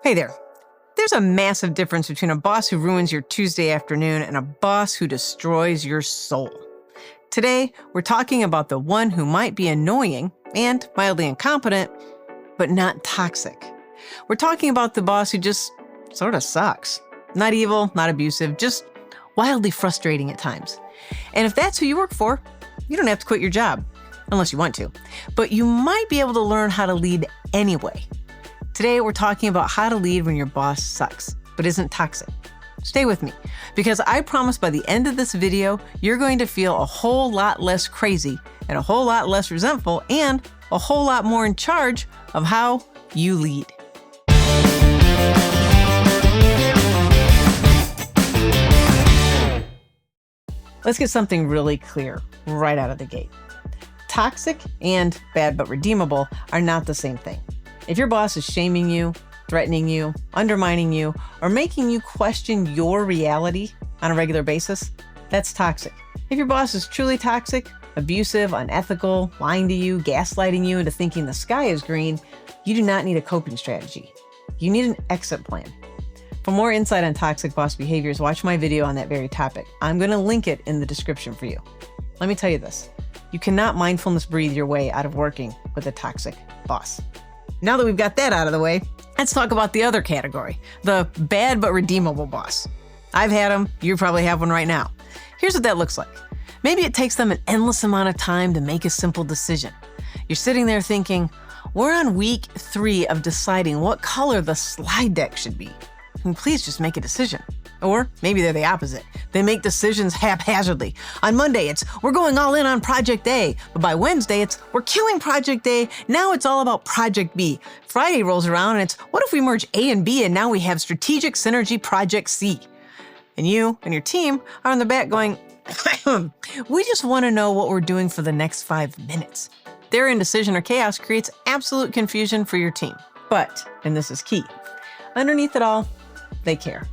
Hey there. There's a massive difference between a boss who ruins your Tuesday afternoon and a boss who destroys your soul. Today, we're talking about the one who might be annoying and mildly incompetent, but not toxic. We're talking about the boss who just sort of sucks. Not evil, not abusive, just wildly frustrating at times. And if that's who you work for, you don't have to quit your job, unless you want to. But you might be able to learn how to lead anyway. Today, we're talking about how to lead when your boss sucks, but isn't toxic. Stay with me, because I promise by the end of this video, you're going to feel a whole lot less crazy and a whole lot less resentful and a whole lot more in charge of how you lead. Let's get something really clear right out of the gate. Toxic and bad but redeemable are not the same thing. If your boss is shaming you, threatening you, undermining you, or making you question your reality on a regular basis, that's toxic. If your boss is truly toxic, abusive, unethical, lying to you, gaslighting you into thinking the sky is green, you do not need a coping strategy. You need an exit plan. For more insight on toxic boss behaviors, watch my video on that very topic. I'm going to link it in the description for you. Let me tell you this. You cannot mindfulness breathe your way out of working with a toxic boss. Now that we've got that out of the way, let's talk about the other category, the bad but redeemable boss. I've had them, you probably have one right now. Here's what that looks like. Maybe it takes them an endless amount of time to make a simple decision. You're sitting there thinking, we're on week 3 of deciding what color the slide deck should be. Can you please just make a decision? Or maybe they're the opposite. They make decisions haphazardly. On Monday, it's we're going all in on Project A. But by Wednesday, it's we're killing Project A. Now it's all about Project B. Friday rolls around and it's what if we merge A and B and now we have Strategic Synergy Project C. And you and your team are in the back going, we just want to know what we're doing for the next 5 minutes. Their indecision or chaos creates absolute confusion for your team. But, and this is key, underneath it all, they care.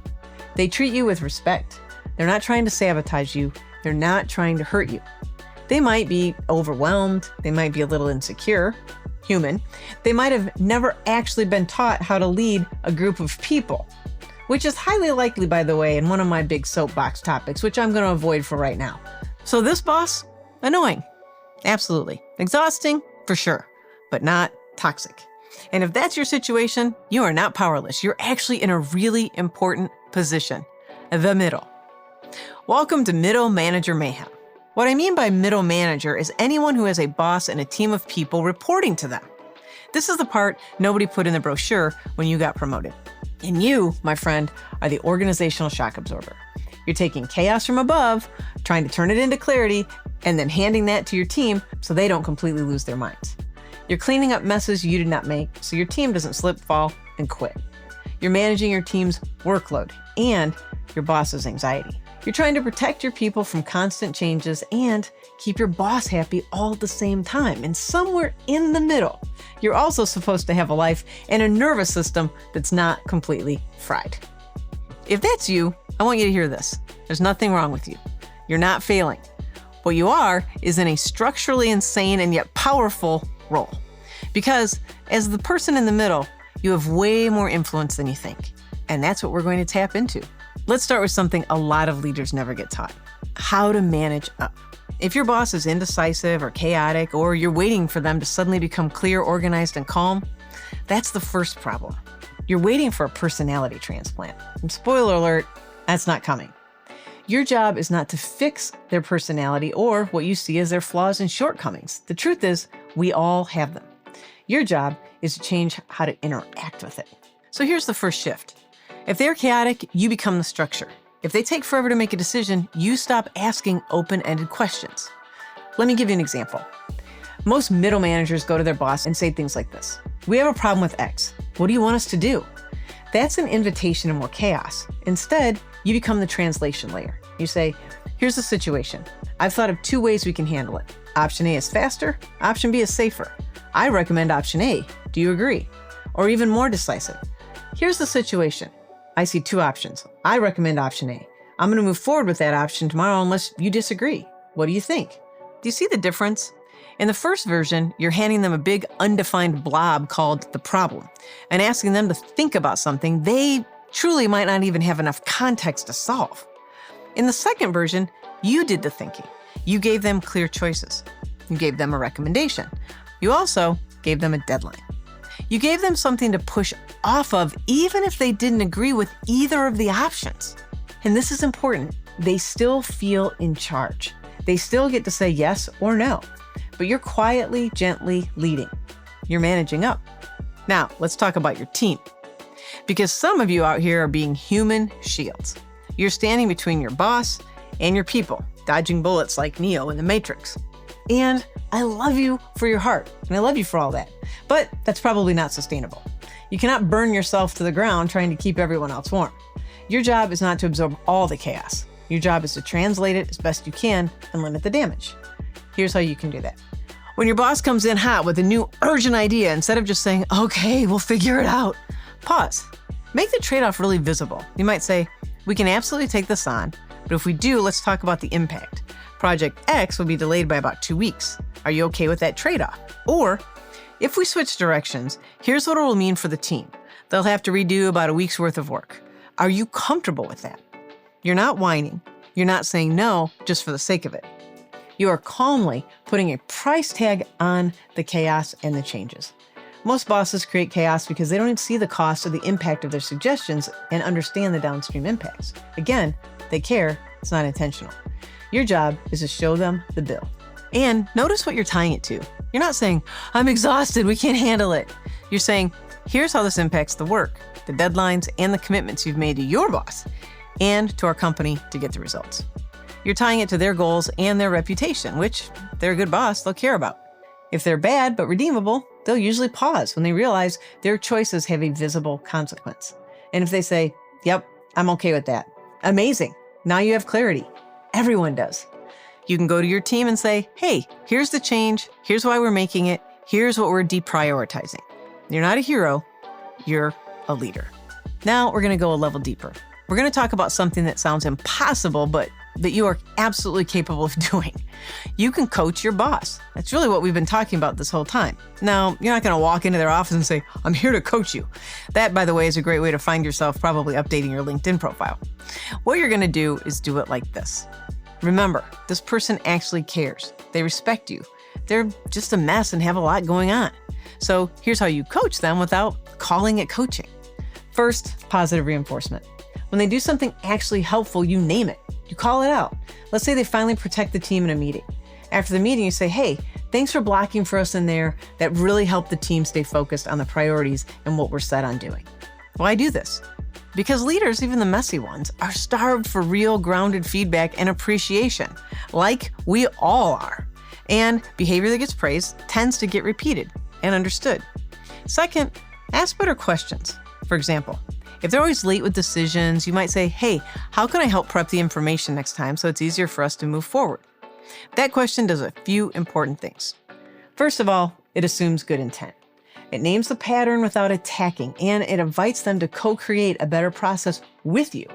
They treat you with respect. They're not trying to sabotage you. They're not trying to hurt you. They might be overwhelmed. They might be a little insecure, human. They might have never actually been taught how to lead a group of people, which is highly likely, by the way, in one of my big soapbox topics, which I'm going to avoid for right now. So this boss, annoying. Absolutely. Exhausting, for sure, but not toxic. And if that's your situation, you are not powerless. You're actually in a really important position, the middle. Welcome to Middle Manager Mayhem. What I mean by middle manager is anyone who has a boss and a team of people reporting to them. This is the part nobody put in the brochure when you got promoted. And you, my friend, are the organizational shock absorber. You're taking chaos from above, trying to turn it into clarity, and then handing that to your team so they don't completely lose their minds. You're cleaning up messes you did not make so your team doesn't slip, fall, and quit. You're managing your team's workload and your boss's anxiety. You're trying to protect your people from constant changes and keep your boss happy all at the same time. And somewhere in the middle, you're also supposed to have a life and a nervous system that's not completely fried. If that's you, I want you to hear this. There's nothing wrong with you. You're not failing. What you are is in a structurally insane and yet powerful role. Because as the person in the middle, you have way more influence than you think. And that's what we're going to tap into. Let's start with something a lot of leaders never get taught: how to manage up. If your boss is indecisive or chaotic, or you're waiting for them to suddenly become clear, organized, and calm, that's the first problem. You're waiting for a personality transplant. And spoiler alert, that's not coming. Your job is not to fix their personality or what you see as their flaws and shortcomings. The truth is, we all have them. Your job is to change how to interact with it. So here's the first shift. If they're chaotic, you become the structure. If they take forever to make a decision, you stop asking open-ended questions. Let me give you an example. Most middle managers go to their boss and say things like this: we have a problem with X. What do you want us to do? That's an invitation to more chaos. Instead, you become the translation layer. You say, here's the situation. I've thought of 2 ways we can handle it. Option A is faster. Option B is safer. I recommend option A. Do you agree? Or even more decisive. Here's the situation. I see 2 options. I recommend option A. I'm going to move forward with that option tomorrow unless you disagree. What do you think? Do you see the difference? In the first version, you're handing them a big undefined blob called the problem and asking them to think about something they truly might not even have enough context to solve. In the second version, you did the thinking. You gave them clear choices. You gave them a recommendation. You also gave them a deadline. You gave them something to push off of even if they didn't agree with either of the options. And this is important. They still feel in charge. They still get to say yes or no. But you're quietly, gently leading. You're managing up. Now, let's talk about your team. Because some of you out here are being human shields. You're standing between your boss and your people, dodging bullets like Neo in the Matrix. And I love you for your heart, and I love you for all that. But that's probably not sustainable. You cannot burn yourself to the ground trying to keep everyone else warm. Your job is not to absorb all the chaos. Your job is to translate it as best you can and limit the damage. Here's how you can do that. When your boss comes in hot with a new urgent idea, instead of just saying, okay, we'll figure it out, pause. Make the trade-off really visible. You might say, we can absolutely take this on, but if we do, let's talk about the impact. Project X will be delayed by about 2 weeks. Are you okay with that trade-off? Or, if we switch directions, here's what it will mean for the team. They'll have to redo about a week's worth of work. Are you comfortable with that? You're not whining. You're not saying no just for the sake of it. You are calmly putting a price tag on the chaos and the changes. Most bosses create chaos because they don't even see the cost or the impact of their suggestions and understand the downstream impacts. Again, they care, it's not intentional. Your job is to show them the bill. And notice what you're tying it to. You're not saying, I'm exhausted, we can't handle it. You're saying, here's how this impacts the work, the deadlines, and the commitments you've made to your boss and to our company to get the results. You're tying it to their goals and their reputation, which if they're a good boss, they'll care about. If they're bad but redeemable, they'll usually pause when they realize their choices have a visible consequence. And if they say, yep, I'm okay with that. Amazing. Now you have clarity. Everyone does. You can go to your team and say, hey, here's the change. Here's why we're making it. Here's what we're deprioritizing. You're not a hero. You're a leader. Now we're going to go a level deeper. We're going to talk about something that sounds impossible, but that you are absolutely capable of doing. You can coach your boss. That's really what we've been talking about this whole time. Now, you're not going to walk into their office and say, I'm here to coach you. That, by the way, is a great way to find yourself probably updating your LinkedIn profile. What you're going to do is do it like this. Remember, this person actually cares. They respect you. They're just a mess and have a lot going on. So here's how you coach them without calling it coaching. First, positive reinforcement. When they do something actually helpful, you name it. You call it out. Let's say they finally protect the team in a meeting. After the meeting, you say, hey, thanks for blocking for us in there. That really helped the team stay focused on the priorities and what we're set on doing. Why do this? Because leaders, even the messy ones, are starved for real grounded feedback and appreciation, like we all are. And behavior that gets praised tends to get repeated and understood. Second, ask better questions. For example, if they're always late with decisions, you might say, hey, how can I help prep the information next time so it's easier for us to move forward? That question does a few important things. First of all, it assumes good intent. It names the pattern without attacking, and it invites them to co-create a better process with you.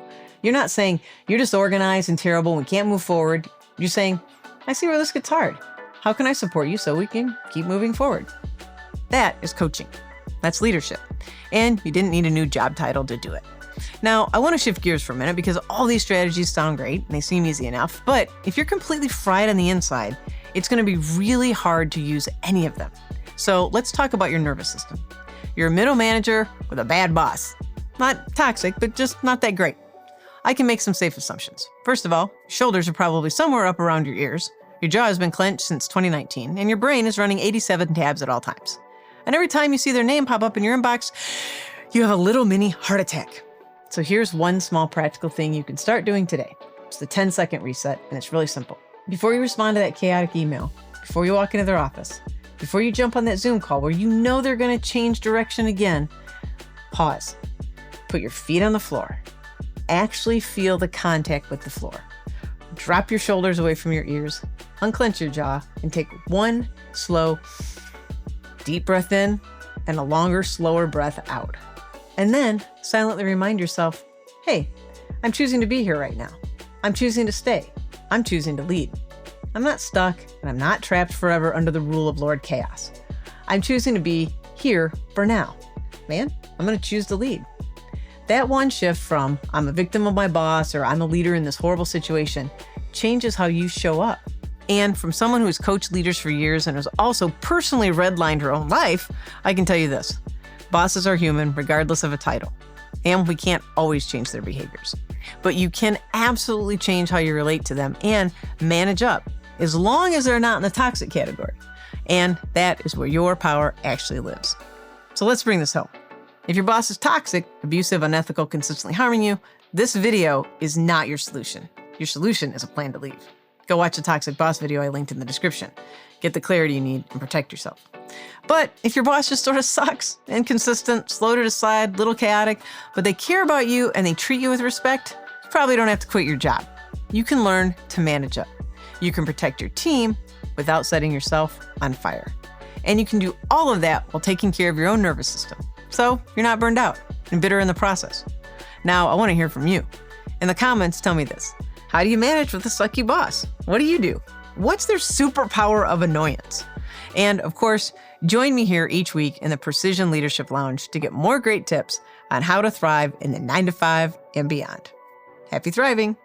You're not saying, you're disorganized and terrible and we can't move forward. You're saying, I see where this gets hard. How can I support you so we can keep moving forward? That is coaching. That's leadership. And you didn't need a new job title to do it. Now, I want to shift gears for a minute because all these strategies sound great and they seem easy enough, but if you're completely fried on the inside, it's going to be really hard to use any of them. So let's talk about your nervous system. You're a middle manager with a bad boss. Not toxic, but just not that great. I can make some safe assumptions. First of all, your shoulders are probably somewhere up around your ears. Your jaw has been clenched since 2019, and your brain is running 87 tabs at all times. And every time you see their name pop up in your inbox, you have a little mini heart attack. So here's one small practical thing you can start doing today. It's the 10-second reset, and it's really simple. Before you respond to that chaotic email, before you walk into their office, before you jump on that Zoom call where you know they're going to change direction again, pause. Put your feet on the floor. Actually feel the contact with the floor. Drop your shoulders away from your ears, unclench your jaw, and take one slow, deep breath in and a longer, slower breath out. And then silently remind yourself, hey, I'm choosing to be here right now. I'm choosing to stay. I'm choosing to lead. I'm not stuck, and I'm not trapped forever under the rule of Lord Chaos. I'm choosing to be here for now. Man, I'm going to choose to lead. That one shift from I'm a victim of my boss or I'm a leader in this horrible situation changes how you show up. And from someone who has coached leaders for years and has also personally redlined her own life, I can tell you this. Bosses are human regardless of a title. And we can't always change their behaviors. But you can absolutely change how you relate to them and manage up, as long as they're not in the toxic category. And that is where your power actually lives. So let's bring this home. If your boss is toxic, abusive, unethical, consistently harming you, this video is not your solution. Your solution is a plan to leave. Go watch the toxic boss video I linked in the description. Get the clarity you need and protect yourself. But if your boss just sort of sucks, inconsistent, slow to decide, little chaotic, but they care about you and they treat you with respect, you probably don't have to quit your job. You can learn to manage up. You can protect your team without setting yourself on fire. And you can do all of that while taking care of your own nervous system. So you're not burned out and bitter in the process. Now, I want to hear from you. In the comments, tell me this. How do you manage with a sucky boss? What do you do? What's their superpower of annoyance? And of course, join me here each week in the Precision Leadership Lounge to get more great tips on how to thrive in the 9 to 5 and beyond. Happy thriving!